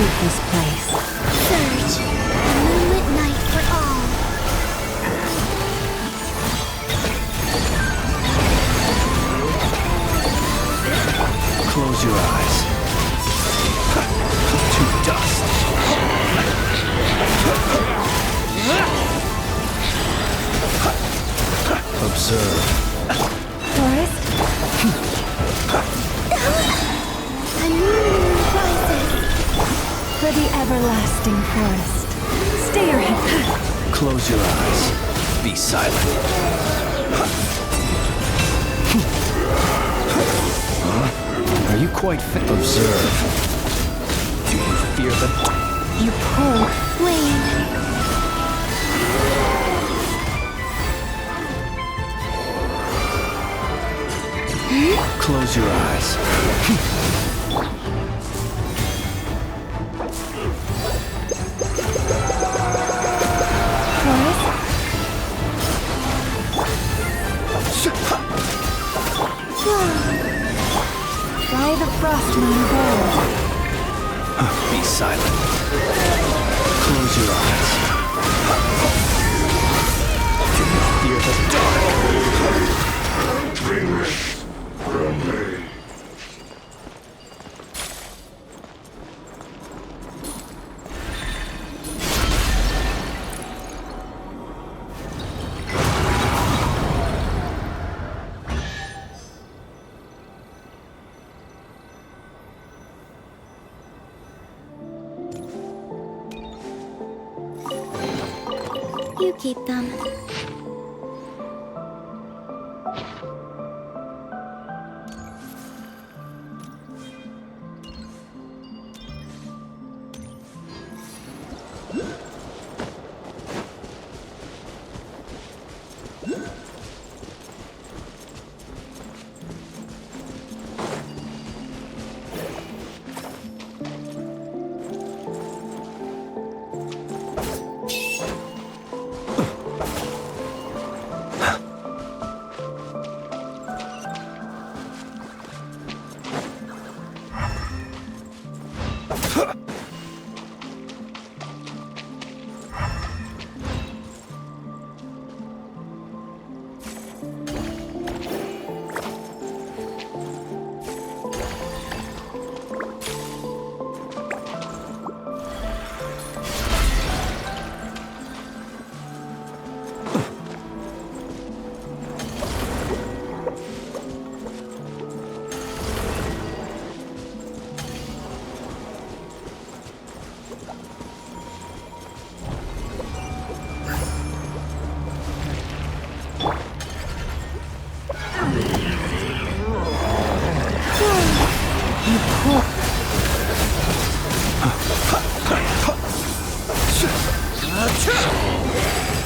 Leave this place. Surge, a moonlit night for all. Close your eyes. To dust. Observe. Forest? A new moon rises. For the everlasting forest. Stay your head. Close your eyes. Be silent. Are you quite fit? Observe. Do you fear them? You poor. Wayne. Close your eyes. Forest? Fly the frost moon gold. Be silent. Close your eyes. Do you fear the dark? From me. You keep them.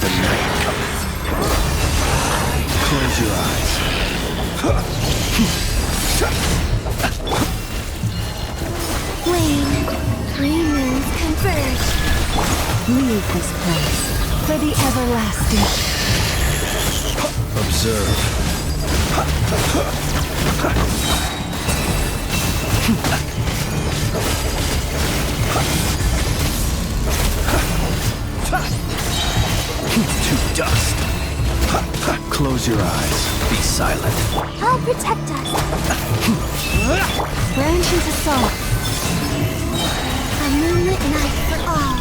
The night cometh. Close your eyes. Wayne, three moons converge. Leave this place. For the everlasting. Observe. To dust. Close your eyes. Be silent. I'll protect us. Branch into salt. A moonlit night for all.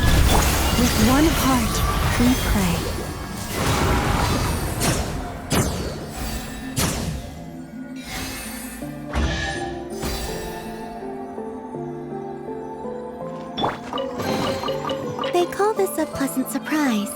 With one heart, we pray. They call this a pleasant surprise.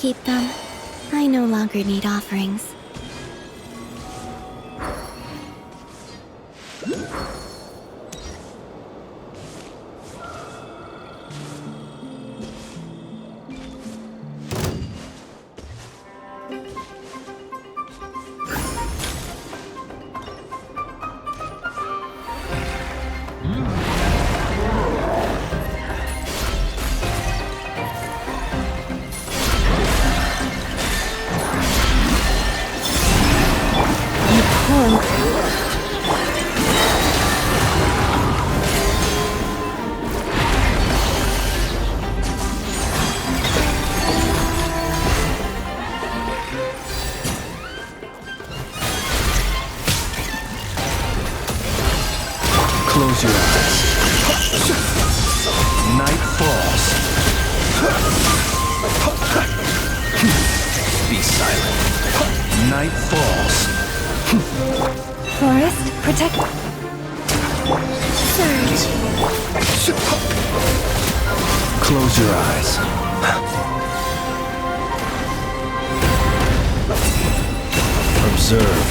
keep them. I no longer need offerings. Close your eyes. Night falls. Be silent. Night falls. Forest, protect. Surge. Close your eyes. Observe.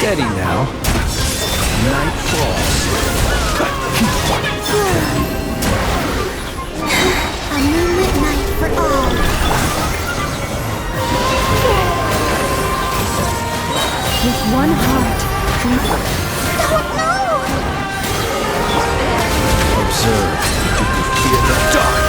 Steady now. Night falls. A moonlit night for all. With one heart. Observe. Do you fear the dark?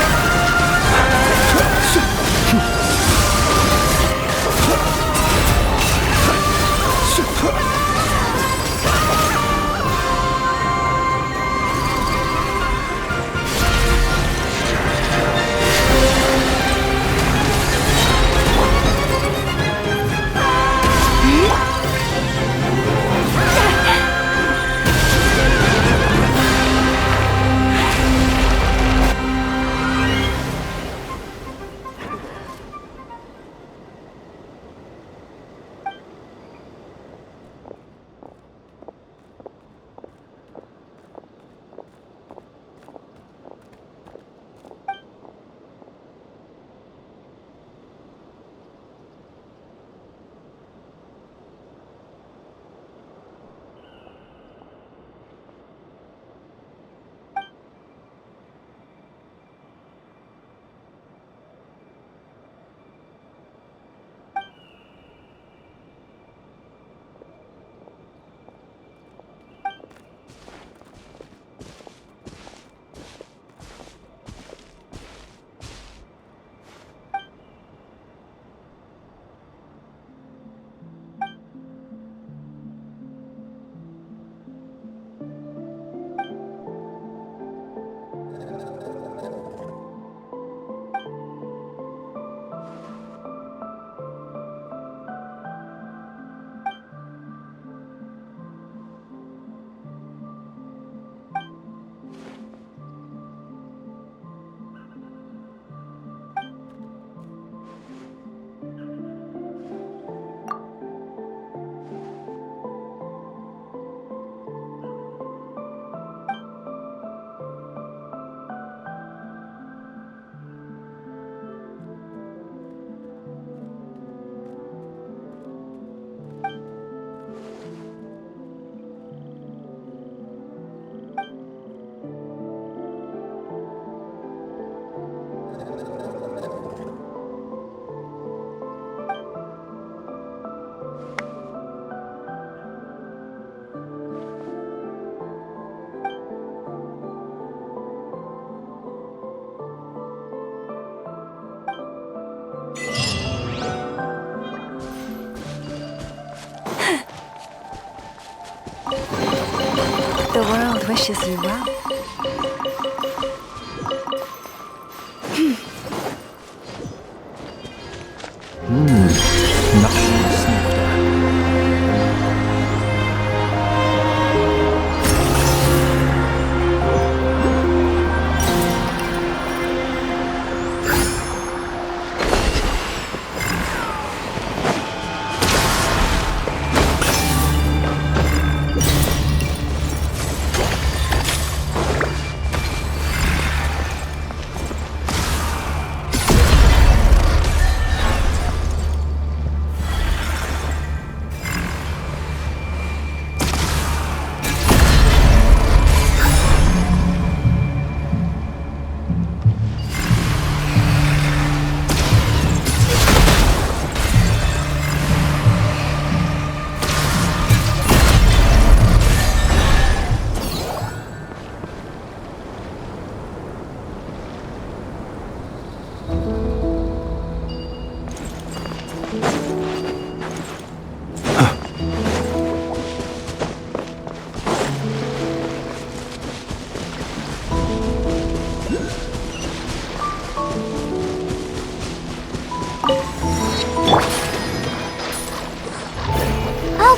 world wishes you well.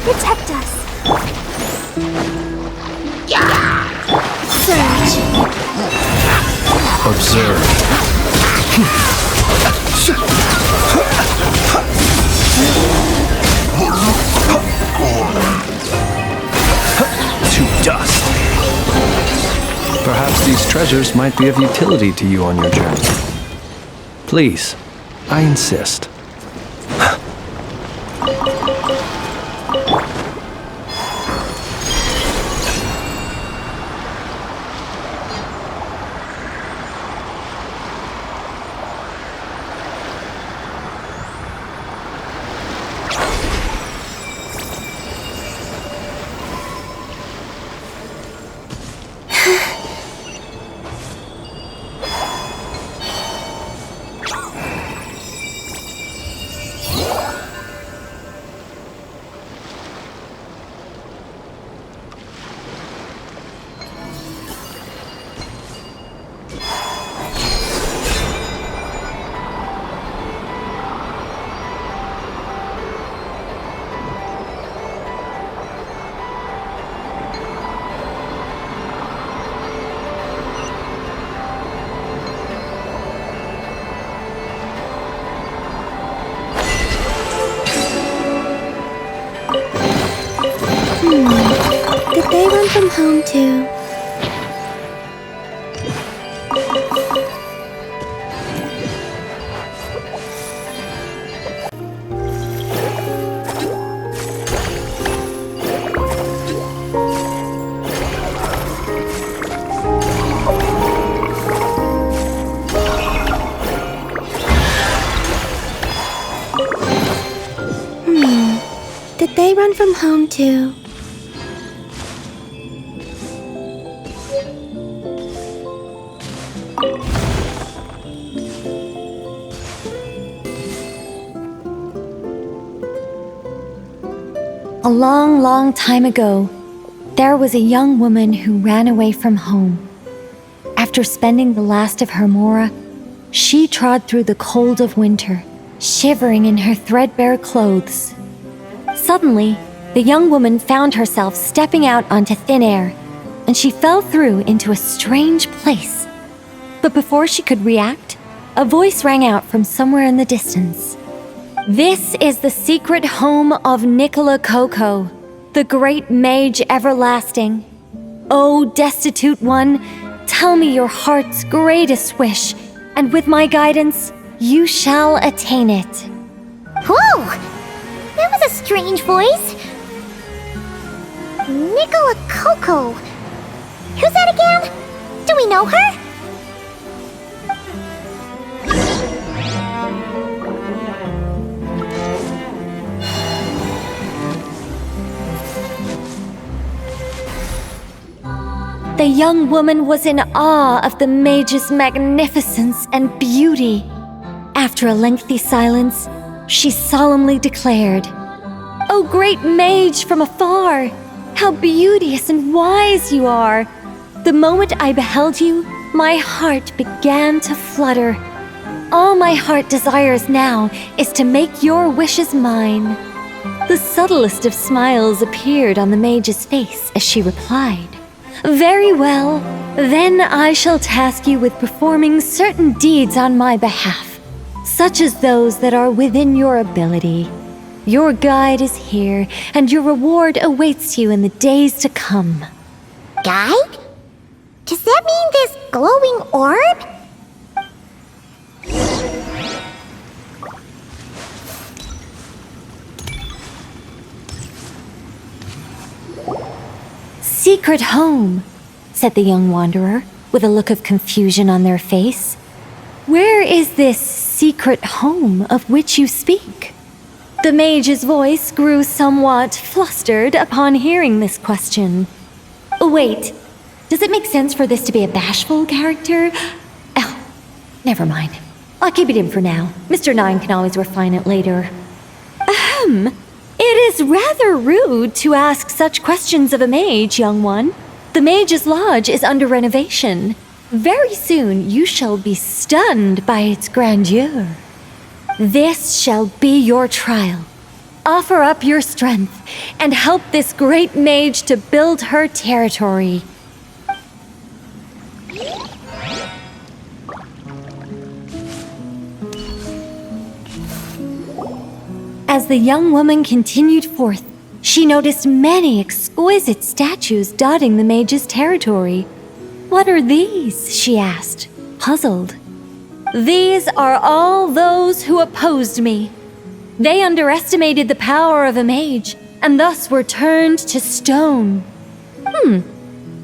Protect us. Surge. Observe. To dust. Perhaps these treasures might be of utility to you on your journey. Please, I insist. Did they run from home too? Did they run from home too? A long, long time ago, there was a young woman who ran away from home. After spending the last of her mora, she trod through the cold of winter, shivering in her threadbare clothes. Suddenly, the young woman found herself stepping out onto thin air, and she fell through into a strange place. But before she could react, a voice rang out from somewhere in the distance. This is the secret home of Nicola Coco, the great mage everlasting. O destitute one, tell me your heart's greatest wish, and with my guidance, you shall attain it. Whoa! That was a strange voice. Nicola Coco. Who's that again? Do we know her? The young woman was in awe of the mage's magnificence and beauty. After a lengthy silence, she solemnly declared, "O great mage from afar, how beauteous and wise you are! The moment I beheld you, my heart began to flutter. All my heart desires now is to make your wishes mine." The subtlest of smiles appeared on the mage's face as she replied, "Very well, then I shall task you with performing certain deeds on my behalf, such as those that are within your ability. Your guide is here, and your reward awaits you in the days to come." Guide? Does that mean this glowing orb? "Secret home," said the young wanderer, with a look of confusion on their face. "Where is this secret home of which you speak?" The mage's voice grew somewhat flustered upon hearing this question. Wait, does it make sense for this to be a bashful character? Oh, never mind. I'll keep it in for now. Mr. Nine can always refine it later. Ahem. It is rather rude to ask such questions of a mage, young one. The mage's lodge is under renovation. Very soon you shall be stunned by its grandeur. This shall be your trial. Offer up your strength and help this great mage to build her territory. As the young woman continued forth, she noticed many exquisite statues dotting the mage's territory. "What are these?" she asked, puzzled. "These are all those who opposed me. They underestimated the power of a mage, and thus were turned to stone."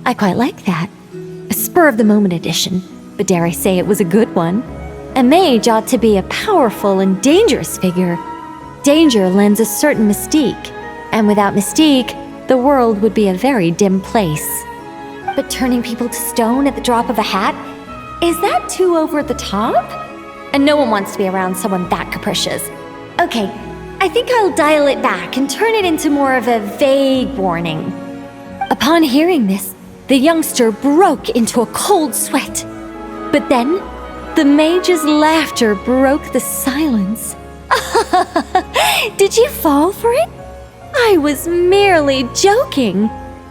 I quite like that. A spur-of-the-moment addition, but dare I say it was a good one. A mage ought to be a powerful and dangerous figure. Danger lends a certain mystique, and without mystique, the world would be a very dim place. But turning people to stone at the drop of a hat? Is that too over the top? And no one wants to be around someone that capricious. Okay, I think I'll dial it back and turn it into more of a vague warning. Upon hearing this, the youngster broke into a cold sweat. But then, the mage's laughter broke the silence. Did you fall for it? I was merely joking.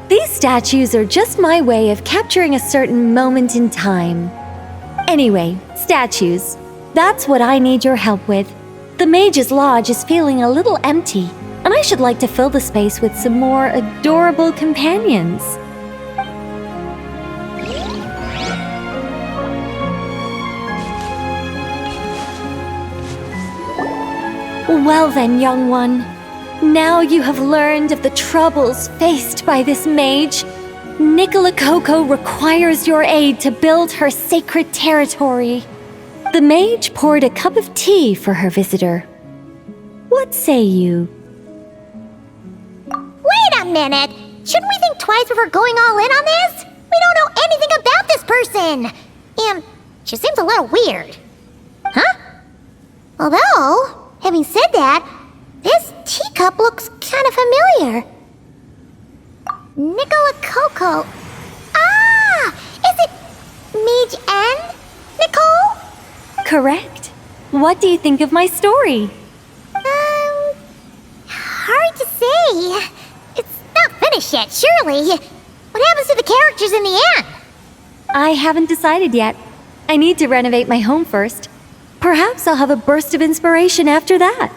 These statues are just my way of capturing a certain moment in time. Anyway, statues. That's what I need your help with. The mage's lodge is feeling a little empty, and I should like to fill the space with some more adorable companions. Well then, young one. Now you have learned of the troubles faced by this mage. Nicola Coco requires your aid to build her sacred territory. The mage poured a cup of tea for her visitor. What say you? Wait a minute! Shouldn't we think twice before going all in on this? We don't know anything about this person! And she seems a little weird. Huh? Although, having said that, this teacup looks kind of familiar. Nicola Coco. Ah! Is it Mage N? Nicole? Correct. What do you think of my story? Hard to say. It's not finished yet, surely. What happens to the characters in the end? I haven't decided yet. I need to renovate my home first. Perhaps I'll have a burst of inspiration after that.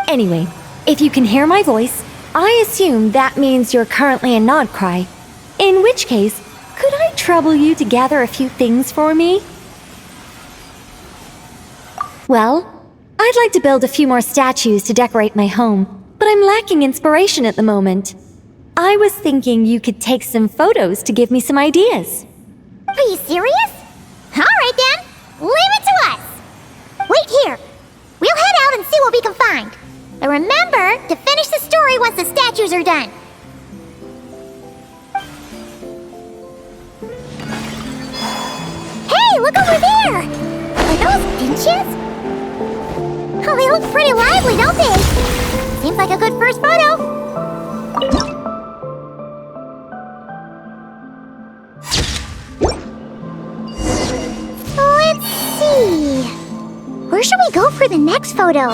Anyway, if you can hear my voice, I assume that means you're currently in Nodcry. In which case, could I trouble you to gather a few things for me? Well, I'd like to build a few more statues to decorate my home, but I'm lacking inspiration at the moment. I was thinking you could take some photos to give me some ideas. Are you serious? Alright then, leave it to us! Wait here. We'll head out and see what we can find. But remember to finish the story once the statues are done. Hey, look over there! Are those finches? Oh, they look pretty lively, don't they? Seems like a good first photo. see. Where should we go for the next photo?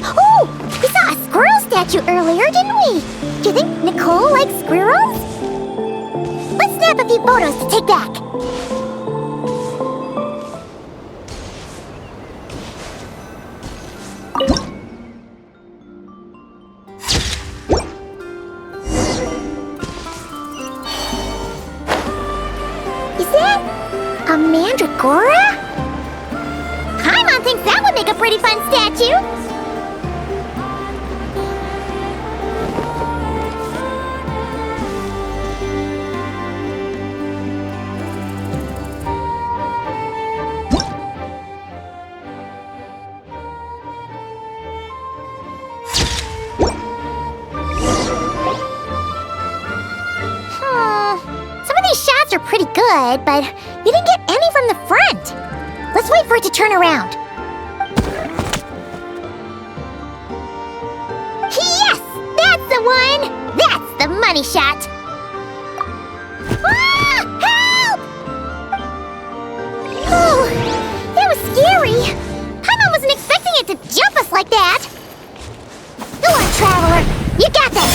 Oh! We saw a squirrel statue earlier, didn't we? Do you think Nicole likes squirrels? Let's snap a few photos to take back. Is that a mandragora? Paimon thinks that would make a pretty fun statue. Some of these shots are pretty good, but you didn't get any from the front. Let's wait for it to turn around. Yes! That's the one! That's the money shot! Ah! Help! Oh, that was scary. Paimon wasn't expecting it to jump us like that. Go on, Traveler. You got this!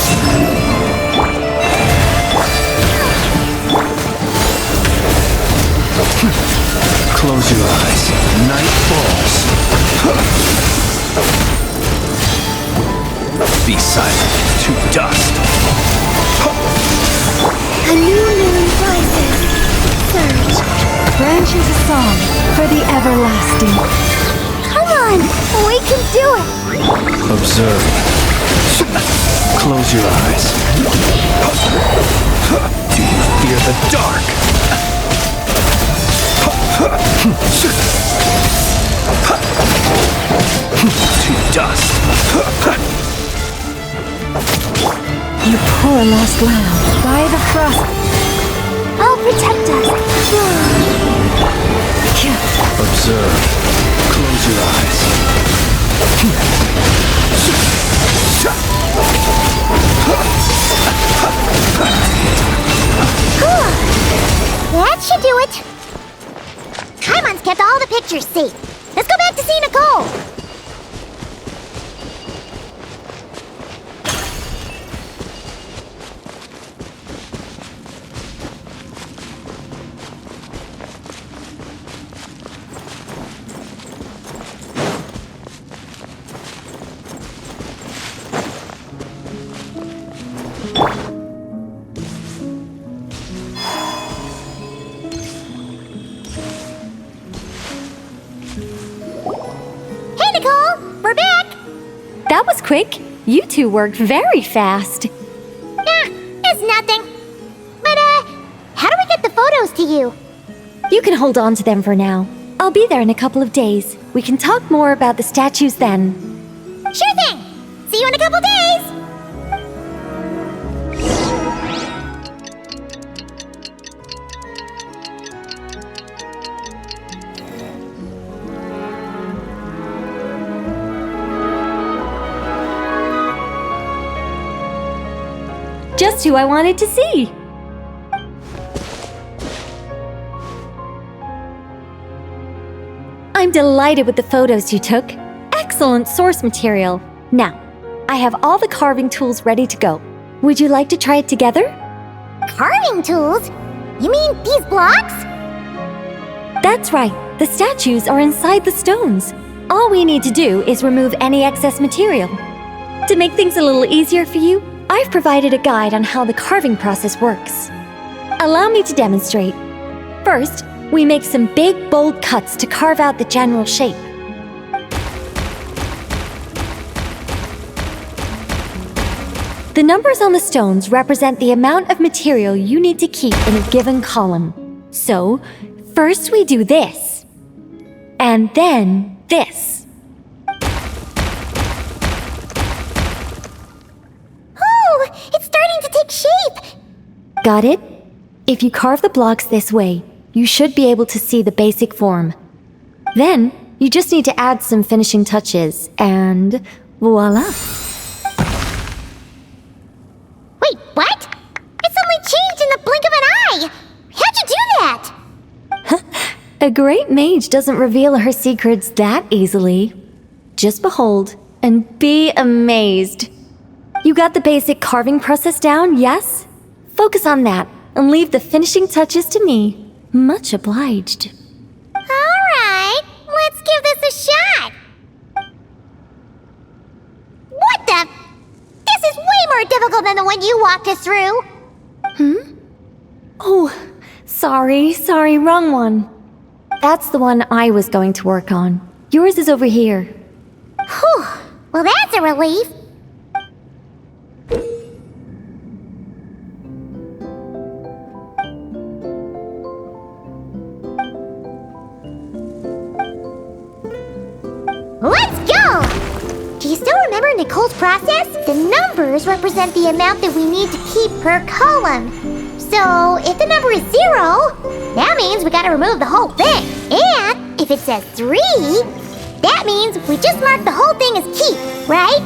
Close your eyes. Night falls. Be silent to dust. A new moon rises. Surge. Branches a song for the everlasting. Come on, we can do it. Observe. Close your eyes. Do you fear the dark? To dust. You poor lost lamb, by the frost. I'll protect us. Observe. Close your eyes. That should do it. Paimon's kept all the pictures safe. Let's go back to see Nicole. Hey, Nicole! We're back! That was quick. You two worked very fast. It's nothing. But, how do we get the photos to you? You can hold on to them for now. I'll be there in a couple of days. We can talk more about the statues then. Sure thing! See you in a couple days! Just who I wanted to see. I'm delighted with the photos you took. Excellent source material. Now, I have all the carving tools ready to go. Would you like to try it together? Carving tools? You mean these blocks? That's right. The statues are inside the stones. All we need to do is remove any excess material. To make things a little easier for you, I've provided a guide on how the carving process works. Allow me to demonstrate. First, we make some big, bold cuts to carve out the general shape. The numbers on the stones represent the amount of material you need to keep in a given column. So, first we do this, and then this. Oh, it's starting to take shape! Got it? If you carve the blocks this way, you should be able to see the basic form. Then, you just need to add some finishing touches, and voila! Wait, what? It suddenly changed in the blink of an eye! How'd you do that? A great mage doesn't reveal her secrets that easily. Just behold and be amazed. You got the basic carving process down, yes? Focus on that and leave the finishing touches to me. Much obliged. Alright, let's give this a shot. What the? This is way more difficult than the one you walked us through. Oh, sorry, wrong one. That's the one I was going to work on. Yours is over here. Whew, well that's a relief. Let's go! Do you still remember Nicole's process? The numbers represent the amount that we need to keep per column. So, if the number is 0, that means we gotta remove the whole thing. And if it says 3, that means we just mark the whole thing as keep, right?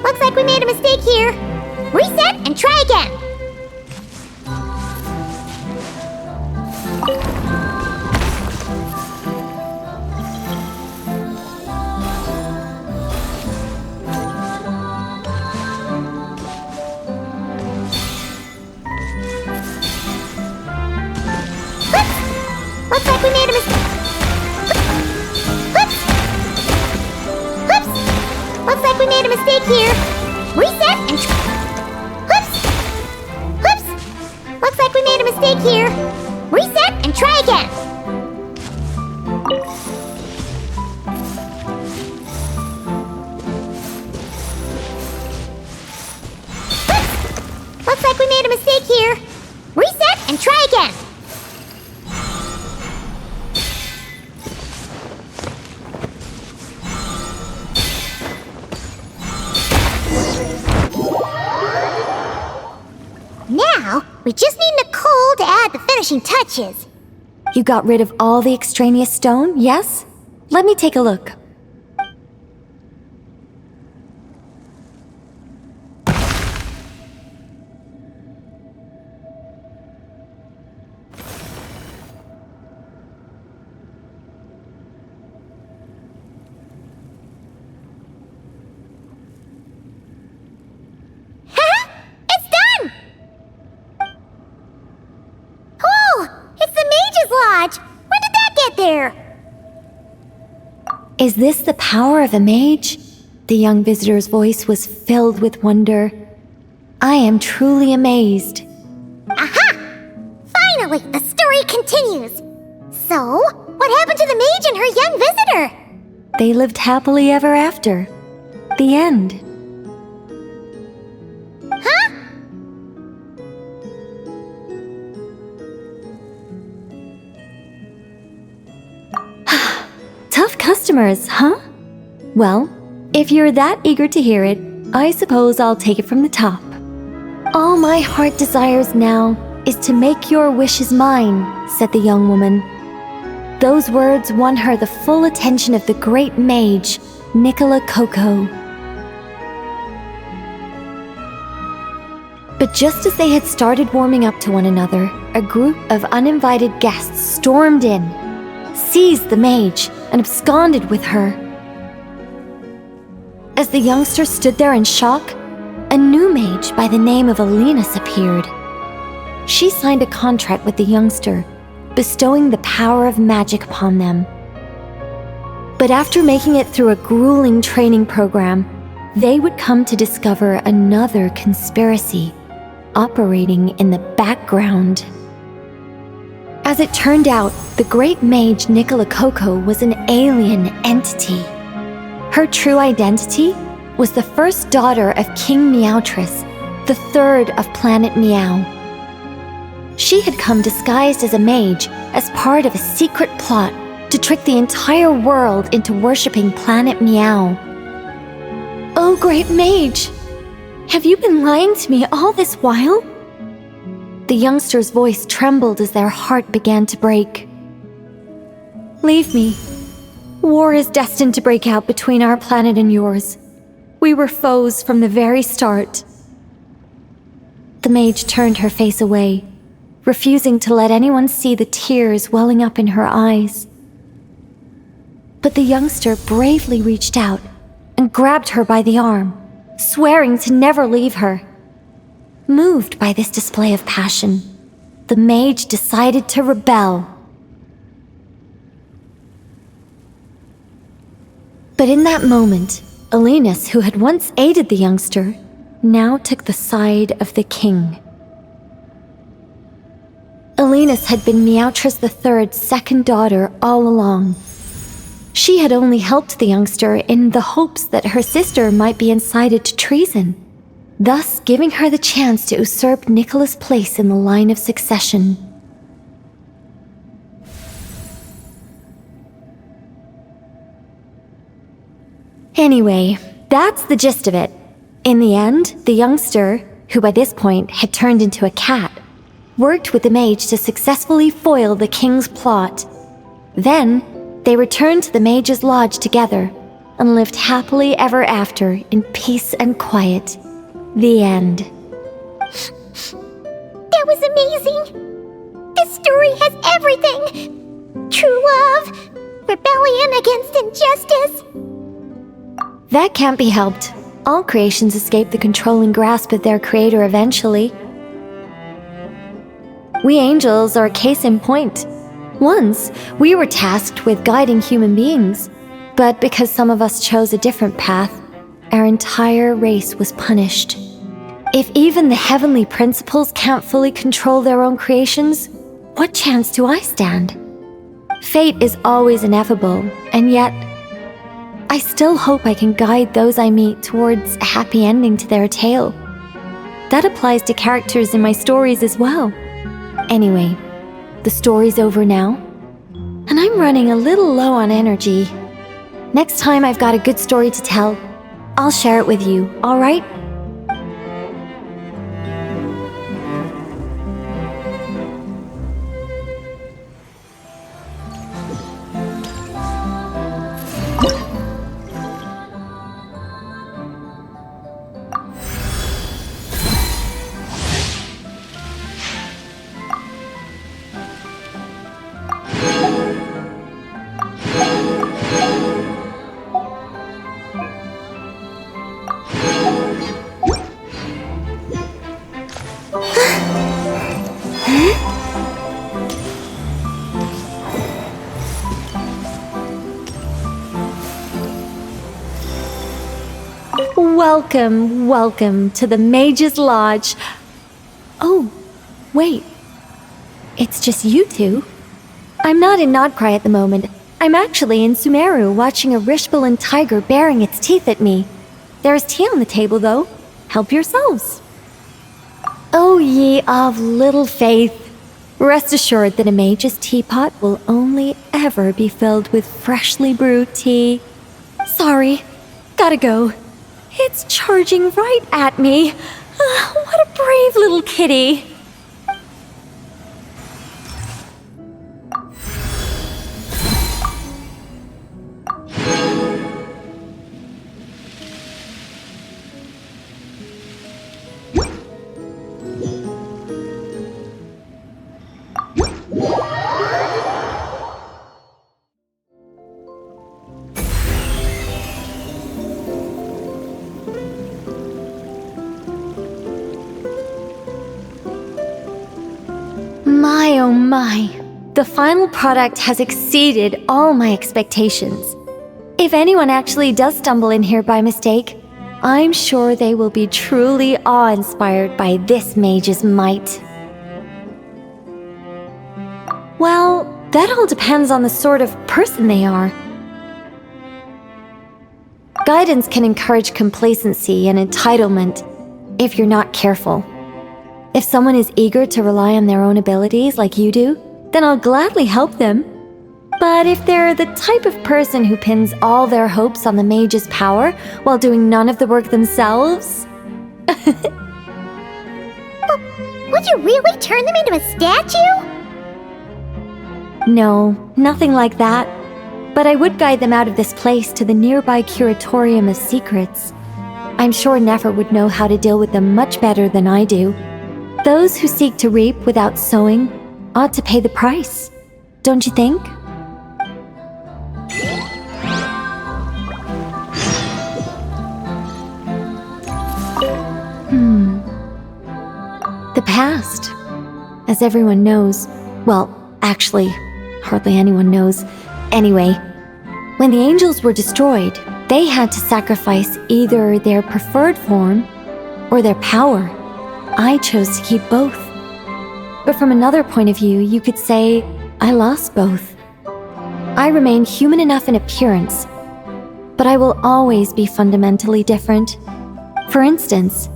Looks like we made a mistake here. Reset and try again. Looks like we made a mistake. Looks like we made a mistake here. Reset and Looks like we made a mistake here. Reset and try again. Looks like we made a mistake here. Reset and try again. Now, we just need Nicole to add the finishing touches. You got rid of all the extraneous stone, yes? Let me take a look. When did that get there? Is this the power of a mage? The young visitor's voice was filled with wonder. I am truly amazed. Aha! Finally, the story continues. So, what happened to the mage and her young visitor? They lived happily ever after. The end. Huh? Tough customers, huh? Well, if you're that eager to hear it, I suppose I'll take it from the top. All my heart desires now is to make your wishes mine, said the young woman. Those words won her the full attention of the great mage, Nicola Coco. But just as they had started warming up to one another, a group of uninvited guests stormed in, seized the mage, and absconded with her. As the youngster stood there in shock, a new mage by the name of Alenus appeared. She signed a contract with the youngster, bestowing the power of magic upon them. But after making it through a grueling training program, they would come to discover another conspiracy operating in the background. As it turned out, the great mage Nicola Coco was an alien entity. Her true identity was the first daughter of King Meowtress, the third of Planet Meow. She had come disguised as a mage as part of a secret plot to trick the entire world into worshipping Planet Meow. Oh, great mage! Have you been lying to me all this while? The youngster's voice trembled as their heart began to break. Leave me. War is destined to break out between our planet and yours. We were foes from the very start. The mage turned her face away, refusing to let anyone see the tears welling up in her eyes. But the youngster bravely reached out and grabbed her by the arm, swearing to never leave her. Moved by this display of passion, the mage decided to rebel. But in that moment, Alinus, who had once aided the youngster, now took the side of the king. Alinus had been Meowtress III's second daughter all along. She had only helped the youngster in the hopes that her sister might be incited to treason, thus giving her the chance to usurp Nicola's place in the line of succession. Anyway, that's the gist of it. In the end, the youngster, who by this point had turned into a cat, worked with the mage to successfully foil the king's plot. Then, they returned to the mage's lodge together and lived happily ever after in peace and quiet. The end. That was amazing! This story has everything! True love, rebellion against injustice. That can't be helped. All creations escape the controlling grasp of their creator eventually. We angels are a case in point. Once, we were tasked with guiding human beings, but because some of us chose a different path, our entire race was punished. If even the heavenly principles can't fully control their own creations, what chance do I stand? Fate is always ineffable, and yet, I still hope I can guide those I meet towards a happy ending to their tale. That applies to characters in my stories as well. Anyway, the story's over now, and I'm running a little low on energy. Next time I've got a good story to tell, I'll share it with you, alright? Welcome to the Mage's Lodge. Oh, wait. It's just you two? I'm not in Nodcry at the moment. I'm actually in Sumeru watching a Rishbalin tiger baring its teeth at me. There's tea on the table though. Help yourselves. O ye of little faith. Rest assured that a mage's teapot will only ever be filled with freshly brewed tea. Sorry, gotta go. It's charging right at me. What a brave little kitty. My oh my, the final product has exceeded all my expectations. If anyone actually does stumble in here by mistake, I'm sure they will be truly awe-inspired by this mage's might. Well, that all depends on the sort of person they are. Guidance can encourage complacency and entitlement if you're not careful. If someone is eager to rely on their own abilities like you do, then I'll gladly help them. But if they're the type of person who pins all their hopes on the mage's power while doing none of the work themselves... Would you really turn them into a statue? No, nothing like that. But I would guide them out of this place to the nearby Curatorium of Secrets. I'm sure Nefer would know how to deal with them much better than I do. Those who seek to reap without sowing ought to pay the price, don't you think? The past, as everyone knows, well, actually, hardly anyone knows. Anyway, when the angels were destroyed, they had to sacrifice either their preferred form or their power. I chose to keep both. But from another point of view, you could say I lost both. I remain human enough in appearance, but I will always be fundamentally different. For instance,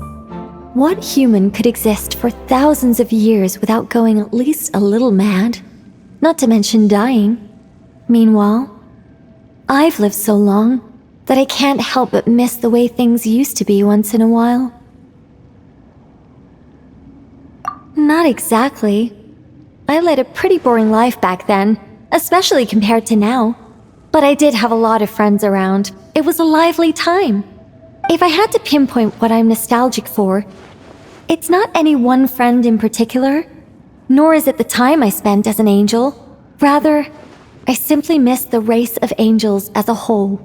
what human could exist for thousands of years without going at least a little mad? Not to mention dying. Meanwhile, I've lived so long that I can't help but miss the way things used to be once in a while. Not exactly. I led a pretty boring life back then, especially compared to now. But I did have a lot of friends around. It was a lively time. If I had to pinpoint what I'm nostalgic for, it's not any one friend in particular, nor is it the time I spent as an angel. Rather, I simply miss the race of angels as a whole.